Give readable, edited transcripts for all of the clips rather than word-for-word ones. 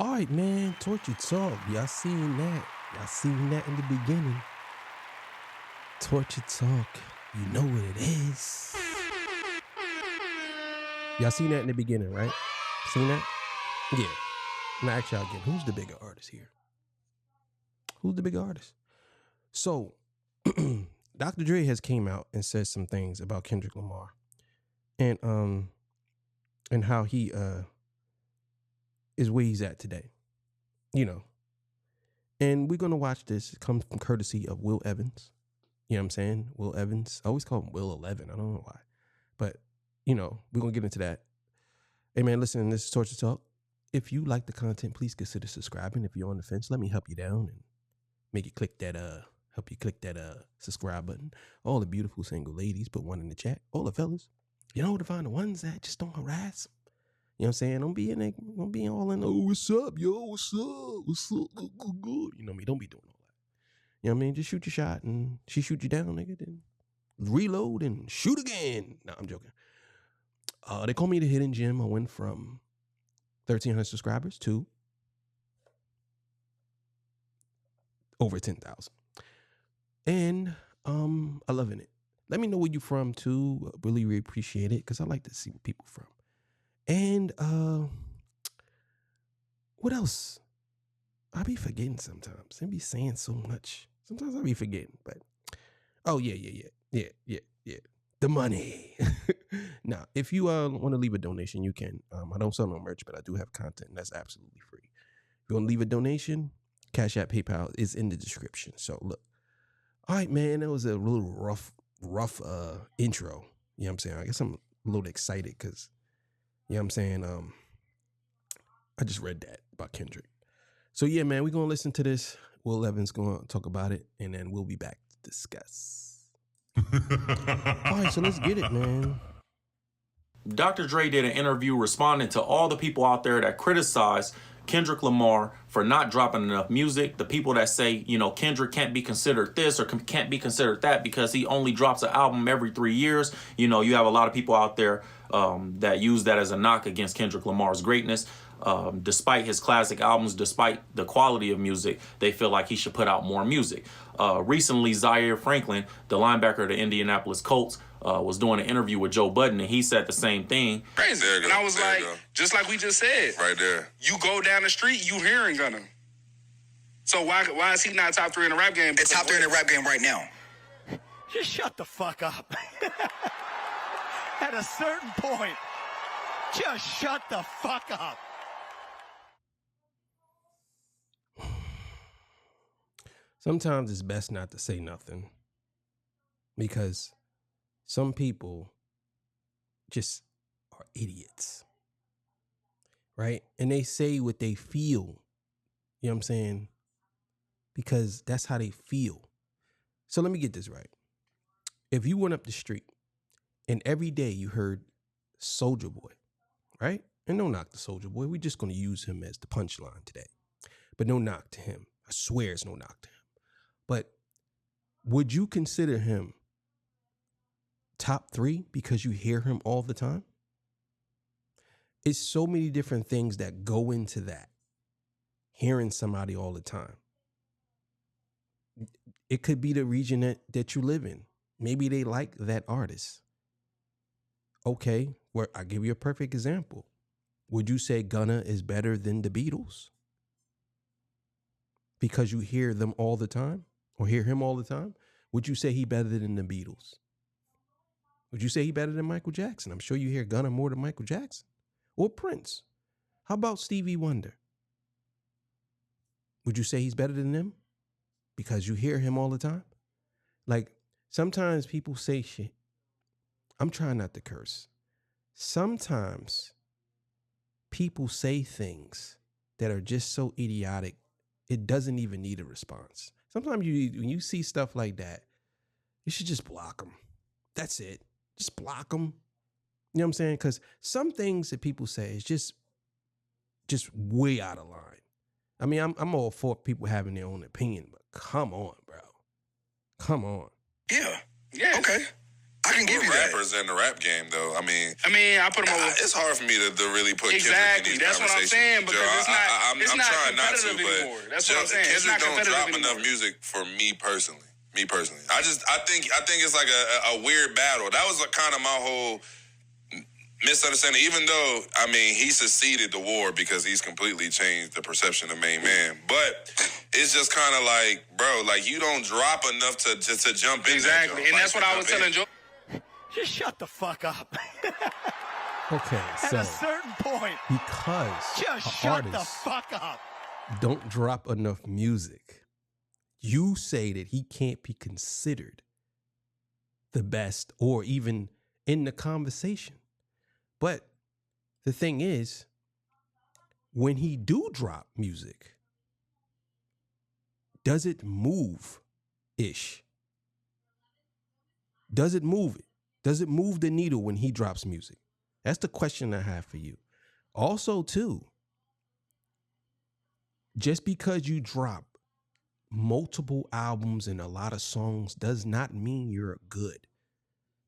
All right, man. Torture Talk. Y'all seen that? Y'all seen that in the beginning. Torture Talk. You know what it is. Y'all seen that in the beginning, right? Seen that? Yeah. Now ask y'all again. Who's the bigger artist here? Who's the bigger artist? So, Dr. Dre has came out and said some things about Kendrick Lamar, and how he is where he's at today. You know. And we're gonna watch this. It comes from courtesy of Will Evans. You know what I'm saying? Will Evans. I always call him Will 11. I don't know why. But, you know, we're going to get into that. Hey, man, listen, this is Torture Talk. If you like the content, please consider subscribing. If you're on the fence, let me help you down and make you click that, help you click that subscribe button. All the beautiful single ladies, put one in the chat. All the fellas, you know, to find the ones that just don't harass them. You know what I'm saying? Don't be in there, don't be all in, oh, what's up, yo, what's up, what's up, good. You know me, don't be doing all that. You know what I mean? Just shoot your shot and she shoot you down, nigga. Then reload and shoot again. No, I'm joking. They call me the Hidden Gem. I went from 1,300 subscribers to over 10,000. And I'm loving it. Let me know where you from too. Really, really appreciate it because I like to see where people from. And what else? I be forgetting sometimes. I be saying so much. Sometimes I be forgetting, but oh yeah. The money. Now, if you want to leave a donation, you can. I don't sell no merch, but I do have content that's absolutely free. If you want to leave a donation, Cash App, PayPal is in the description. So look. All right, man. That was a little rough intro. You know what I'm saying? I guess I'm a little excited because, you know what I'm saying? I just read that about Kendrick. So yeah, man, we're going to listen to this. Will Evans going to talk about it, and then we'll be back to discuss. All right, so let's get it, man. Dr. Dre did an interview responding to all the people out there that criticize Kendrick Lamar for not dropping enough music. The people that say, you know, Kendrick can't be considered this or can't be considered that because he only drops an album every 3 years. You know, you have a lot of people out there that use that as a knock against Kendrick Lamar's greatness. Despite his classic albums, despite the quality of music, they feel like he should put out more music. Recently, Zaire Franklin, the linebacker of the Indianapolis Colts, was doing an interview with Joe Budden, and he said the same thing. Crazy. And I was like, just like we just said. Right there. You go down the street, you hearing Gunna. So why is he not top 3 in the rap game? It's top 3 in the rap game right now. Just shut the fuck up. At a certain point, just shut the fuck up. Sometimes it's best not to say nothing because some people just are idiots, right? And they say what they feel, you know what I'm saying? Because that's how they feel. So let me get this right. If you went up the street and every day you heard Soulja Boy, right? And no knock to Soulja Boy. We're just going to use him as the punchline today. But no knock to him. I swear it's no knock to him. But would you consider him top 3 because you hear him all the time? It's so many different things that go into that. Hearing somebody all the time. It could be the region that you live in. Maybe they like that artist. Okay, well, I'll give you a perfect example. Would you say Gunna is better than the Beatles? Because you hear them all the time? Or hear him all the time? Would you say he better than the Beatles? Would you say he better than Michael Jackson? I'm sure you hear Gunna more than Michael Jackson. Or Prince. How about Stevie Wonder? Would you say he's better than them? Because you hear him all the time? Like, sometimes people say shit. I'm trying not to curse. Sometimes people say things that are just so idiotic, it doesn't even need a response. Sometimes when you see stuff like that, you should just block them. That's it. Just block them. You know what I'm saying? Because some things that people say is just way out of line. I mean, I'm all for people having their own opinion, but come on, bro. Come on. Yeah. Okay. I can give you that. Rappers in the rap game, though. I mean, I put them over. It's hard for me to really put Exactly. Kendrick in these That's what I'm conversations. saying, because Joe, it's I'm not trying not to, competitive but anymore. That's what I'm saying. It's Kendrick not don't drop competitive enough anymore. music for me personally. I think it's like a weird battle. That was kind of my whole misunderstanding. Even though he succeeded the war because he's completely changed the perception of main man. But it's just kind of like, bro, like you don't drop enough to jump in. Exactly, and that's what I was telling Joe. Just shut the fuck up. Okay, At so a certain point, because just shut the fuck up. don't drop enough music, you say that he can't be considered the best or even in the conversation. But the thing is, when he do drop music, does it move ish? Does it move it? Does it move the needle when he drops music? That's the question I have for you. Also, too, just because you drop multiple albums and a lot of songs does not mean you're good.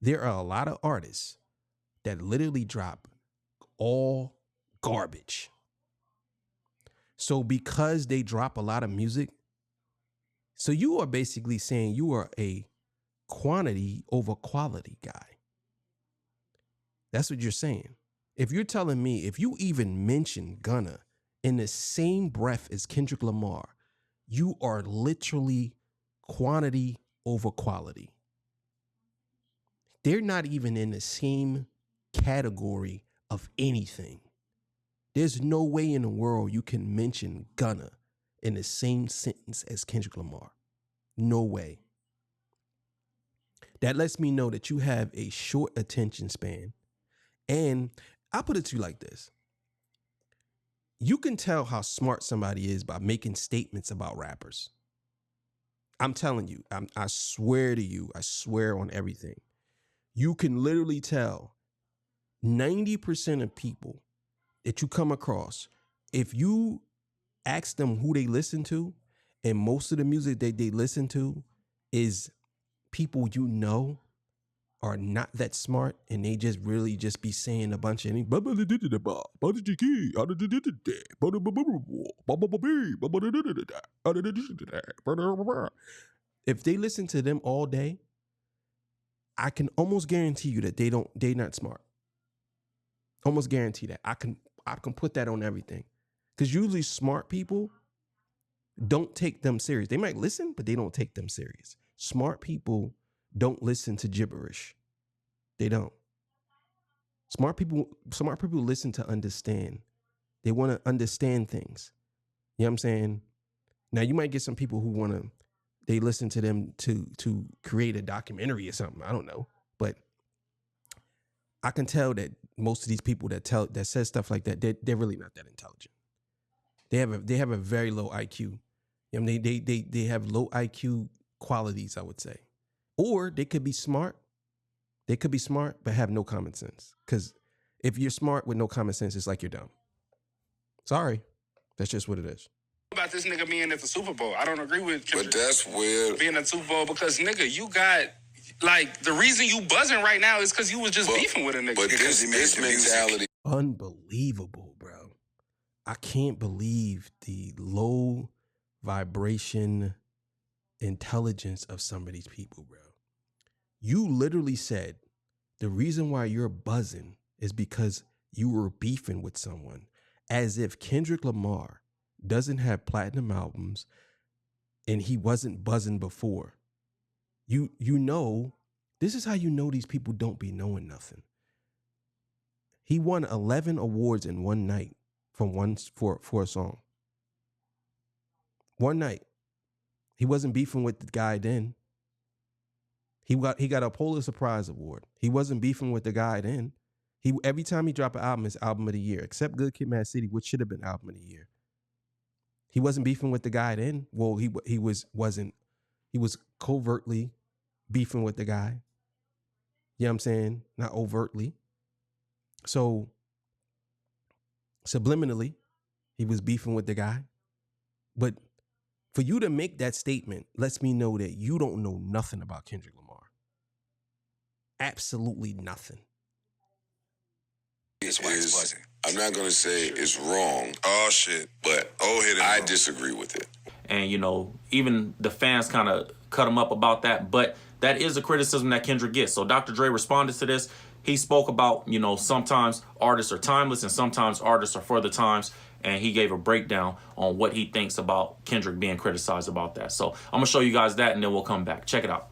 There are a lot of artists that literally drop all garbage. So because they drop a lot of music, so you are basically saying you are a quantity over quality guy. That's what you're saying. If you're telling me, if you even mention Gunna in the same breath as Kendrick Lamar, you are literally quantity over quality. They're not even in the same category of anything. There's no way in the world you can mention Gunna in the same sentence as Kendrick Lamar. No way. That lets me know that you have a short attention span. And I'll put it to you like this. You can tell how smart somebody is by making statements about rappers. I'm telling you, I swear to you, I swear on everything. You can literally tell 90% of people that you come across, if you ask them who they listen to, and most of the music that they listen to is people you know are not that smart, and they just really just be saying a bunch of if they listen to them all day, I can almost guarantee you that they're not smart. Almost guarantee that. I can put that on everything. Because usually smart people don't take them serious. They might listen, but they don't take them serious. Smart people don't listen to gibberish. They don't. Smart people listen to understand. They want to understand things. You know what I'm saying? Now you might get some people who they listen to them to create a documentary or something. I don't know. But I can tell that most of these people that says stuff like that, they're really not that intelligent. They have a very low IQ. You know, they have low IQ qualities, I would say. Or they could be smart. They could be smart, but have no common sense. Because if you're smart with no common sense, it's like you're dumb. Sorry. That's just what it is. About this nigga being at the Super Bowl. I don't agree with But that's weird. being at the Super Bowl because, nigga, you got, like, the reason you buzzing right now is because you was just beefing with a nigga. But this mentality. Unbelievable, bro. I can't believe the low vibration intelligence of some of these people, bro. You literally said the reason why you're buzzing is because you were beefing with someone, as if Kendrick Lamar doesn't have platinum albums and he wasn't buzzing before. You know, this is how you know these people don't be knowing nothing. He won 11 awards in one night for a song. One night. He wasn't beefing with the guy then. He got a Pulitzer Prize award. He wasn't beefing with the guy then. Every time he dropped an album, it's album of the year, except Good Kid, Mad City, which should have been album of the year. He wasn't beefing with the guy then. Well, he was covertly beefing with the guy. You know what I'm saying? Not overtly. So subliminally, he was beefing with the guy. But for you to make that statement lets me know that you don't know nothing about Kendrick Lamar. absolutely nothing. I'm not going to say it's wrong. Oh, shit. But I disagree with it. And, even the fans kind of cut him up about that. But that is a criticism that Kendrick gets. So Dr. Dre responded to this. He spoke about, sometimes artists are timeless and sometimes artists are for the times. And he gave a breakdown on what he thinks about Kendrick being criticized about that. So I'm going to show you guys that and then we'll come back. Check it out.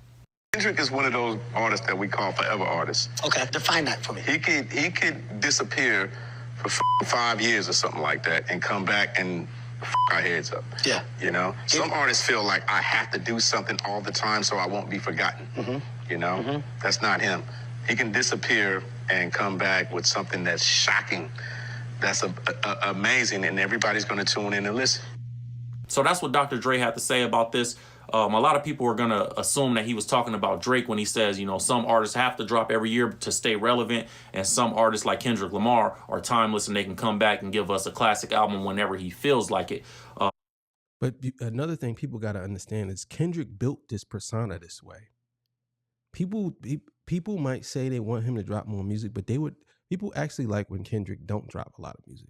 Kendrick is one of those artists that we call forever artists. Okay, define that for me. He could disappear for 5 years or something like that and come back and our heads up. Yeah. Some artists feel like I have to do something all the time so I won't be forgotten. Mm-hmm. That's not him. He can disappear and come back with something that's shocking, that's amazing, and everybody's going to tune in and listen. So that's what Dr. Dre had to say about this. A lot of people are going to assume that he was talking about Drake when he says, some artists have to drop every year to stay relevant, and some artists like Kendrick Lamar are timeless and they can come back and give us a classic album whenever he feels like it. But another thing people got to understand is Kendrick built this persona this way. People might say they want him to drop more music, but people actually like when Kendrick don't drop a lot of music.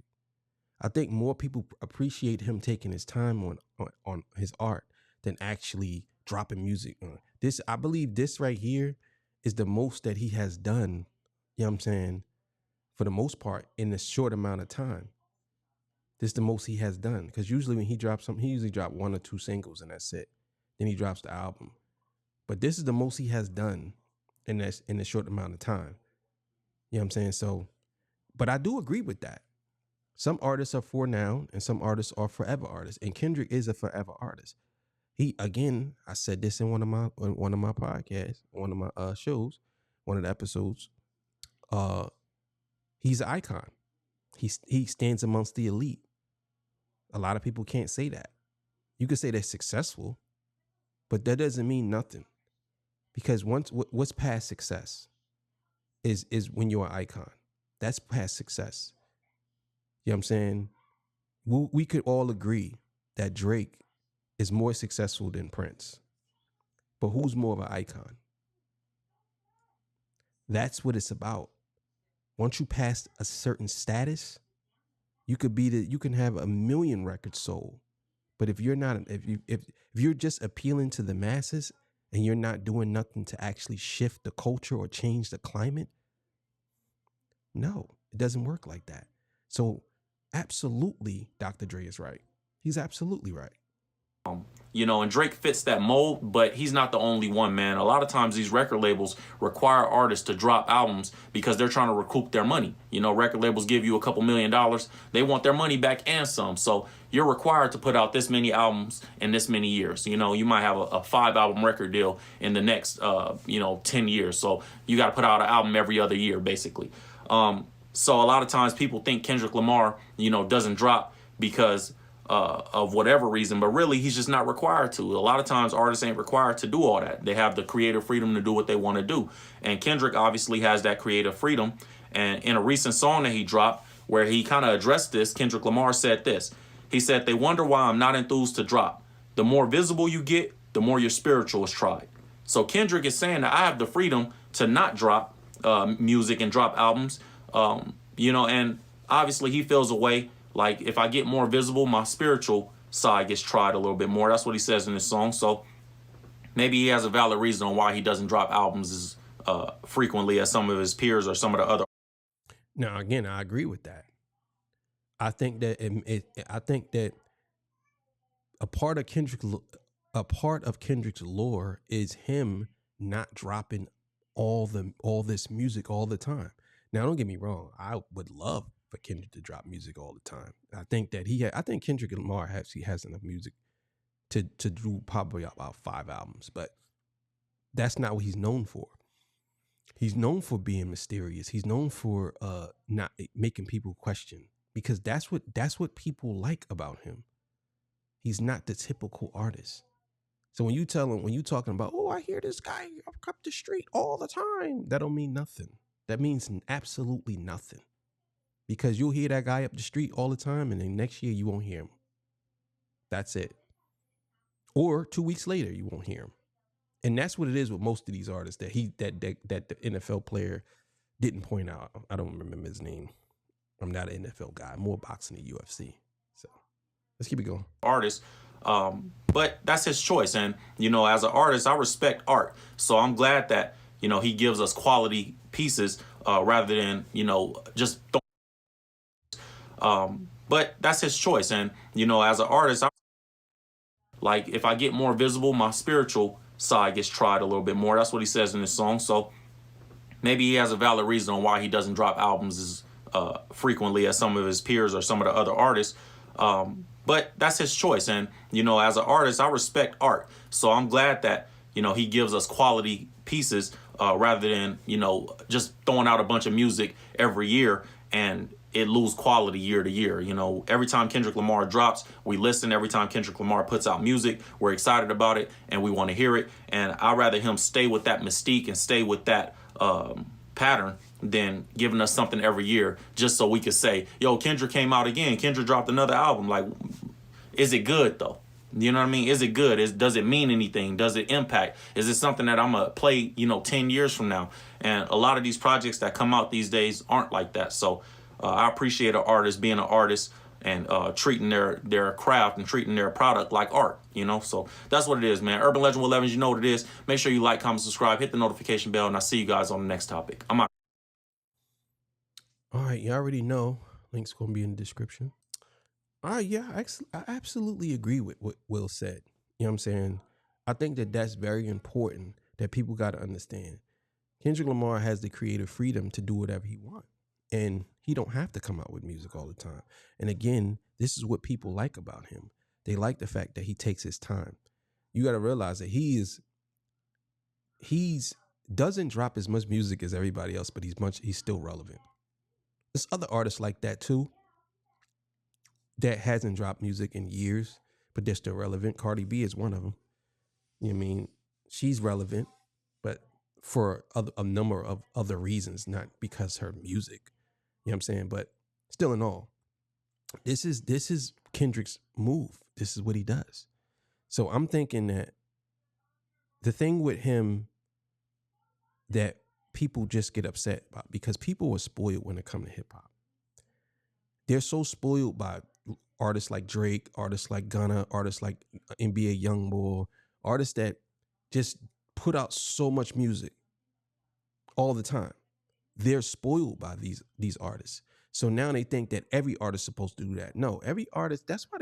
I think more people appreciate him taking his time on his art than actually dropping music. I believe this right here is the most that he has done, you know what I'm saying, for the most part, in a short amount of time. This is the most he has done. Because usually when he drops something, he usually drops 1 or 2 singles and that's it. Then he drops the album. But this is the most he has done in a short amount of time. You know what I'm saying? So, but I do agree with that. Some artists are for now and some artists are forever artists. And Kendrick is a forever artist. I said this in one of my podcasts, one of my shows, one of the episodes. He's an icon. He stands amongst the elite. A lot of people can't say that. You could say they're successful, but that doesn't mean nothing. Because what's past success is when you're an icon. That's past success. You know what I'm saying? We could all agree that Drake is more successful than Prince. But who's more of an icon? That's what it's about. Once you pass a certain status, you can have 1 million records sold. But if you're just appealing to the masses and you're not doing nothing to actually shift the culture or change the climate, no, it doesn't work like that. So absolutely, Dr. Dre is right. He's absolutely right. And Drake fits that mold, but he's not the only one, man. A lot of times these record labels require artists to drop albums because they're trying to recoup their money. Record labels give you a couple $1 million. They want their money back and some. So you're required to put out this many albums in this many years. You might have a 5-album record deal in the next, 10 years. So you got to put out an album every other year, basically. So a lot of times people think Kendrick Lamar, doesn't drop because of whatever reason, but really he's just not required to. A lot of times artists ain't required to do all that. They have the creative freedom to do what they want to do. And Kendrick obviously has that creative freedom. And in a recent song that he dropped where he kind of addressed this, Kendrick Lamar said this. He said, "They wonder why I'm not enthused to drop. The more visible you get, the more your spiritual is tried." So Kendrick is saying that I have the freedom to not drop music and drop albums, and obviously he feels a way like if I get more visible, my spiritual side gets tried a little bit more. That's what he says in this song. So maybe he has a valid reason on why he doesn't drop albums as frequently as some of his peers or some of the other. Now, again, I agree with that. I think that a part of Kendrick's lore is him not dropping all this music all the time. Now, don't get me wrong. I would love for Kendrick to drop music all the time. I think Kendrick Lamar has enough music to do probably about 5 albums, but that's not what he's known for. He's known for being mysterious. He's known for not making people question, because that's what people like about him. He's not the typical artist. So when you talking about, oh, I hear this guy up the street all the time, that don't mean nothing. That means absolutely nothing. Because you'll hear that guy up the street all the time, and then next year you won't hear him. That's it. Or 2 weeks later, you won't hear him. And that's what it is with most of these artists that the NFL player didn't point out. I don't remember his name. I'm not an NFL guy. I'm more boxing than UFC. So let's keep it going. Artist. But that's his choice. And, as an artist, I respect art. So I'm glad that, he gives us quality pieces rather than, just. But that's his choice. And, as an artist, like if I get more visible, my spiritual side gets tried a little bit more. That's what he says in this song. So maybe he has a valid reason on why he doesn't drop albums as frequently as some of his peers or some of the other artists. But that's his choice. And, as an artist, I respect art. So I'm glad that, he gives us quality pieces rather than, just throwing out a bunch of music every year and it lose quality year to year. Every time Kendrick Lamar drops, we listen. Every time Kendrick Lamar puts out music, we're excited about it and we want to hear it. And I'd rather him stay with that mystique and stay with that pattern than giving us something every year just so we could say, yo, Kendrick came out again. Kendrick dropped another album. Like, is it good though? You know what I mean? Is it good? Does it mean anything? Does it impact? Is it something that I'm going to play, 10 years from now? And a lot of these projects that come out these days aren't like that. So I appreciate an artist being an artist and treating their craft and treating their product like art, So that's what it is, man. Urban Legend with Levens, you know what it is. Make sure you like, comment, subscribe, hit the notification bell, and I'll see you guys on the next topic. I'm out. All right, you already know. Link's going to be in the description. All right, yeah, I absolutely agree with what Will said. You know what I'm saying? I think that that's very important that people got to understand. Kendrick Lamar has the creative freedom to do whatever he wants. And he don't have to come out with music all the time. And again, this is what people like about him. They like the fact that he takes his time. You got to realize that he's doesn't drop as much music as everybody else, but he's still relevant. There's other artists like that too that hasn't dropped music in years, but they're still relevant. Cardi B is one of them. You know what I mean? She's relevant, but for a number of other reasons, not because her music. You know what I'm saying? But still in all, this is Kendrick's move. This is what he does. So I'm thinking that the thing with him that people just get upset about, because people are spoiled when it comes to hip hop. They're so spoiled by artists like Drake, artists like Gunna, artists like NBA Youngboy, artists that just put out so much music all the time. They're spoiled by these artists. So now they think that every artist is supposed to do that. No, every artist, that's why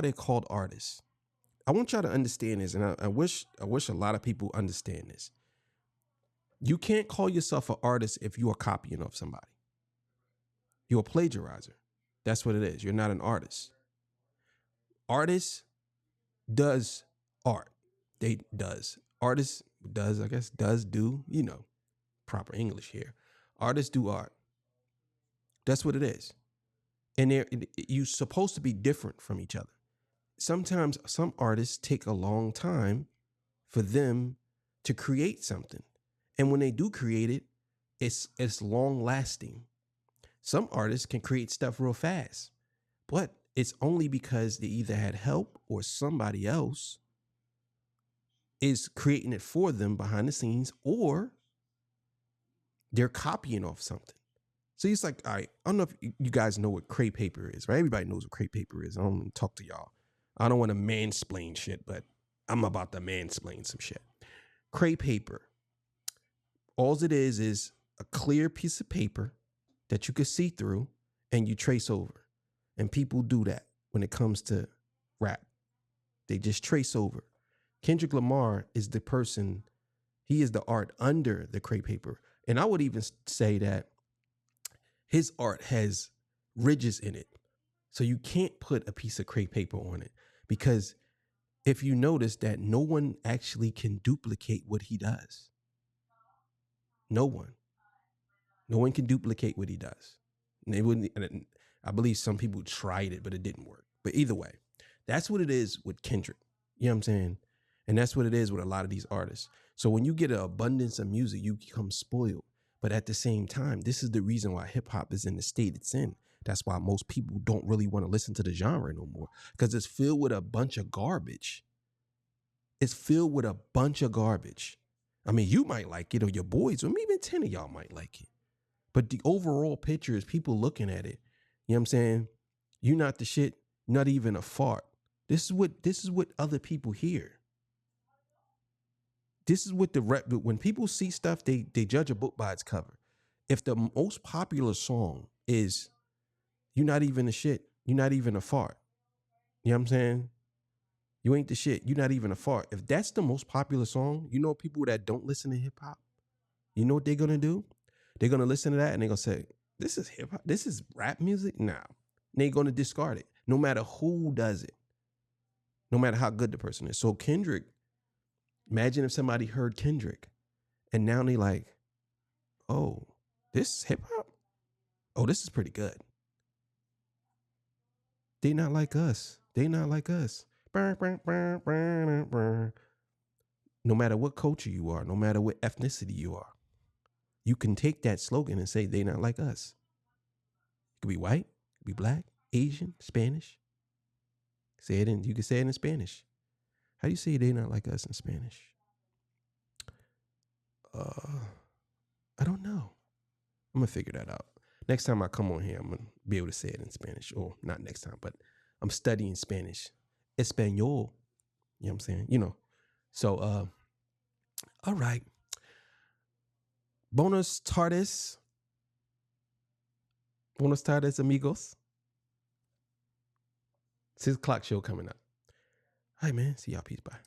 they're called artists. I want y'all to understand this, and I wish a lot of people understand this. You can't call yourself an artist if you are copying off somebody. You're a plagiarizer. That's what it is. You're not an artist. Artist does art. Artist does do, proper English here. Artists do art. That's what it is. And you're supposed to be different from each other. Sometimes some artists take a long time for them to create something. And when they do create it, it's long lasting. Some artists can create stuff real fast, but it's only because they either had help or somebody else is creating it for them behind the scenes, or they're copying off something. So it's like, all right, I don't know if you guys know what crepe paper is, right? Everybody knows what crepe paper is. I don't want to talk to y'all. I don't want to mansplain shit, but I'm about to mansplain some shit. Crepe paper. All it is a clear piece of paper that you can see through and you trace over. And people do that when it comes to rap. They just trace over. Kendrick Lamar is the person, he is the art under the crepe paper. And I would even say that his art has ridges in it. So you can't put a piece of crepe paper on it, because if you notice that no one actually can duplicate what he does. No one can duplicate what he does. And they wouldn't. I believe some people tried it, but it didn't work. But either way, that's what it is with Kendrick. You know what I'm saying? And that's what it is with a lot of these artists. So when you get an abundance of music, you become spoiled. But at the same time, this is the reason why hip hop is in the state it's in. That's why most people don't really want to listen to the genre no more, because it's filled with a bunch of garbage. It's filled with a bunch of garbage. I mean, you might like it, or your boys, or maybe even 10 of y'all might like it. But the overall picture is people looking at it. You know what I'm saying? You're not the shit, not even a fart. This is what other people hear. This is what when people see stuff, they judge a book by its cover. If the most popular song is "You're not even a shit, you're not even a fart," you know what I'm saying? You ain't the shit, you're not even a fart. If that's the most popular song, you know, people that don't listen to hip hop, you know what they're gonna do? They're gonna listen to that and they're gonna say, "This is hip hop. This is rap music." Nah, they're gonna discard it, no matter who does it, no matter how good the person is. So Kendrick. Imagine if somebody heard Kendrick and now they like, oh, this is hip hop? Oh, this is pretty good. They not like us. They not like us. No matter what culture you are, no matter what ethnicity you are, you can take that slogan and say they not like us. It could be white, it could be black, Asian, Spanish. You can say it in Spanish. How do you say they not like us in Spanish? I don't know. I'm going to figure that out. Next time I come on here, I'm going to be able to say it in Spanish. Or not next time, but I'm studying Spanish. Espanol. You know what I'm saying? You know. So, all right. Buenos tardes. Buenos tardes, amigos. 6 o'clock show coming up. All right, man. See y'all. Peace. Bye.